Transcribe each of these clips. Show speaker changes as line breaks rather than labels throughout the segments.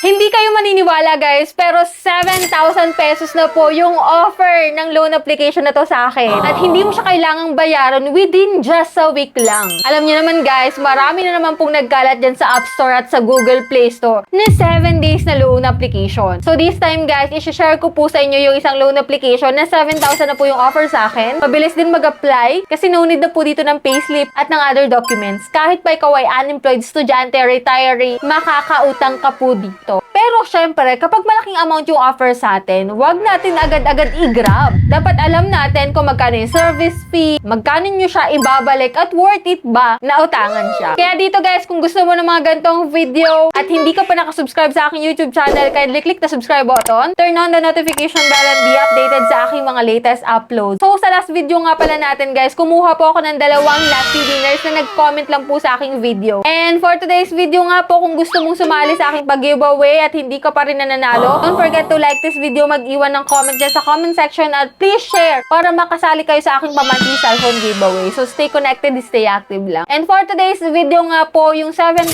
Hindi kayo maniniwala guys, pero 7,000 pesos na po yung offer ng loan application na to sa akin. At hindi mo siya kailangang bayaran within just a week lang. Alam niyo naman guys, marami na naman pong nagkalat dyan sa App Store at sa Google Play Store na 7 days na loan application. So this time guys, i-share ko po sa inyo yung isang loan application na 7,000 na po yung offer sa akin. Mabilis din mag-apply kasi no need na po dito ng payslip at ng other documents. Kahit pa ikaw ay unemployed, estudyante, retiree, makakautang ka po dito. Pero syempre, kapag malaking amount yung offer sa atin, wag natin agad-agad i-grab. Dapat alam natin kung magkano yung service fee, magkano nyo siya ibabalik, at worth it ba na utangan siya. Kaya dito guys, kung gusto mo ng mga ganitong video at hindi ka pa nakasubscribe sa aking YouTube channel, kindly click the subscribe button, turn on the notification bell and be updated sa aking mga latest uploads. So sa last video nga pala natin guys, kumuha po ako ng 2 lucky winners na nag-comment lang po sa aking video. And for today's video nga po, kung gusto mong sumali sa aking pag-giveaway at hindi ka pa rin nananalo, don't forget to like this video, mag-iwan ng comment dyan sa comment section, at please share para makasali kayo sa aking pamanting cellphone giveaway. So stay connected, stay active lang. And for today's video nga po, yung 7,000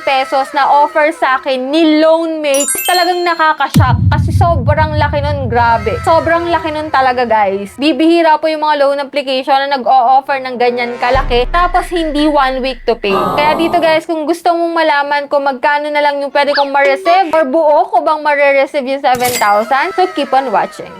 pesos na offer sa akin ni Loanmate, talagang nakakashock kasi sobrang laki nun, grabe. Sobrang laki nun talaga guys. Bibihira po yung mga loan application na nag-o-offer ng ganyan kalaki tapos hindi 1 week to pay. Kaya dito guys, kung gusto mong malaman kung magkano na lang yung pwede kong ma-receive or buo ko bang ma-receive yung 7,000, so keep on watching.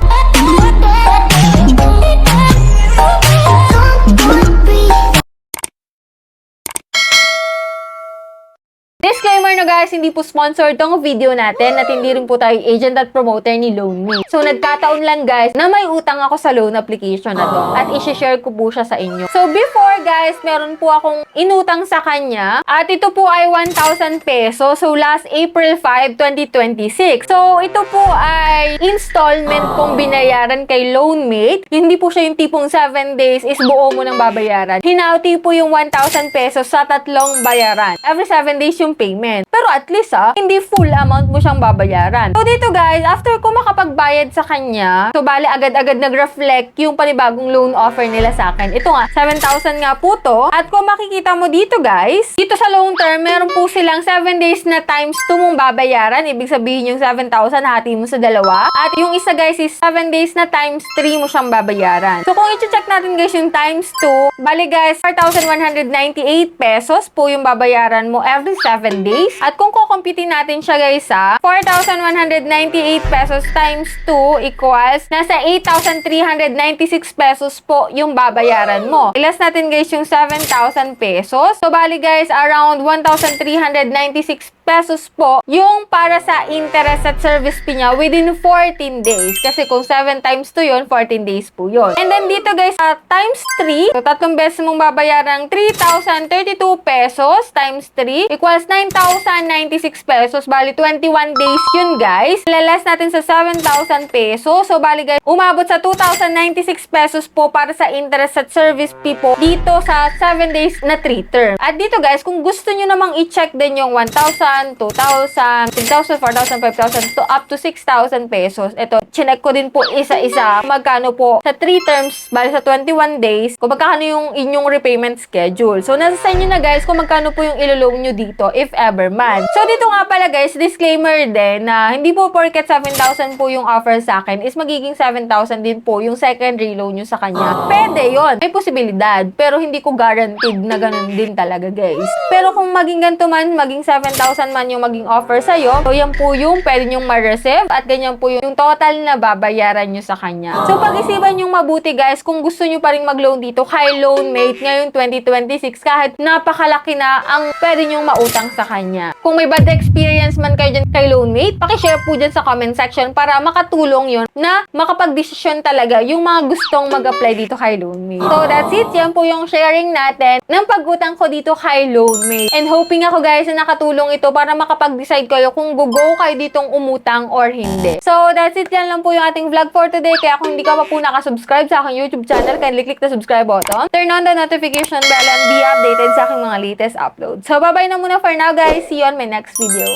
Disclaimer na guys, hindi po sponsored tong video natin at hindi rin po tayo agent at promoter ni Loanmate. So nagkataon lang guys na may utang ako sa loan application na to at i-share ko po siya sa inyo. So before guys, meron po akong inutang sa kanya at ito po ay 1,000 pesos. So last April 5, 2026. So ito po ay installment pong binayaran kay Loanmate. Hindi po siya yung tipong 7 days is buo mo nang babayaran. Hinauti po yung 1,000 pesos sa 3 bayaran. Every 7 days yung payment. Pero at least hindi full amount mo siyang babayaran. So dito guys, after ko makapagbayad sa kanya, so bali agad-agad nag-reflect yung panibagong loan offer nila sa akin. Ito nga, 7,000 nga po to. At kung makikita mo dito guys, dito sa loan term, meron po silang 7 days na times 2 mong babayaran. Ibig sabihin yung 7,000 hati mo sa dalawa. At yung isa guys is 7 days na times 3 mo siyang babayaran. So kung i-check natin guys yung times 2, bali guys, 4,198 pesos po yung babayaran mo every 7 days. At kung kukumpitin natin siya guys 4,198 pesos times 2 equals nasa 8,396 pesos po yung babayaran mo. Ilas natin guys yung 7,000 pesos. So bali guys, around 1,396 pesos po yung para sa interest at service fee niya within 14 days. Kasi kung 7 times 2 yun, 14 days po yun. And then dito guys, times 3, so 3 beses mong babayaran ng 3,032 pesos times 3 equals 9,096 pesos. Bali, 21 days yun guys. Lalas natin sa 7,000 pesos. So bali guys, umabot sa 2,096 pesos po para sa interest at service fee po dito sa 7 days na 3 term. At dito guys, kung gusto nyo namang i-check din yung 1,000, 2,000, 3,000, 4,000, 5,000 to up to 6,000 pesos. Ito, chinek ko din po isa-isa magkano po sa 3 terms, bali sa 21 days, kung magkano yung inyong repayment schedule. So, nasa sa inyo na guys kung magkano po yung iloloan nyo dito, if ever man. So, dito nga pala guys, disclaimer din na hindi po porket 7,000 po yung offer sa akin is magiging 7,000 din po yung secondary loan nyo sa kanya. Pwede yon, may posibilidad, pero hindi ko guaranteed na ganun din talaga guys. Pero kung maging ganito man, maging 7,000 man yung maging offer sa'yo, so yan po yung pwede nyong ma-receive at ganyan po yung total na babayaran nyo sa kanya. So pag-isipan nyong mabuti guys kung gusto nyo pa rin mag-loan dito kay Loanmate ngayong 2026 kahit napakalaki na ang pwede nyong mautang sa kanya. Kung may bad experience man kayo dyan kay Loanmate, pakishare po dyan sa comment section para makatulong yon na makapag-desisyon talaga yung mga gustong mag-apply dito kay Loanmate. So that's it. Yan po yung sharing natin ng pag-utang ko dito kay Loanmate. And hoping ako guys na nakatulong ito para makapag-decide kayo kung go kayo ditong umutang or hindi. So, that's it. Yan lang po yung ating vlog for today. Kaya kung hindi ka pa po nakasubscribe sa aking YouTube channel, kindly click the subscribe button. Turn on the notification bell and be updated sa aking mga latest uploads. So, bye-bye na muna for now, guys. See you on my next video.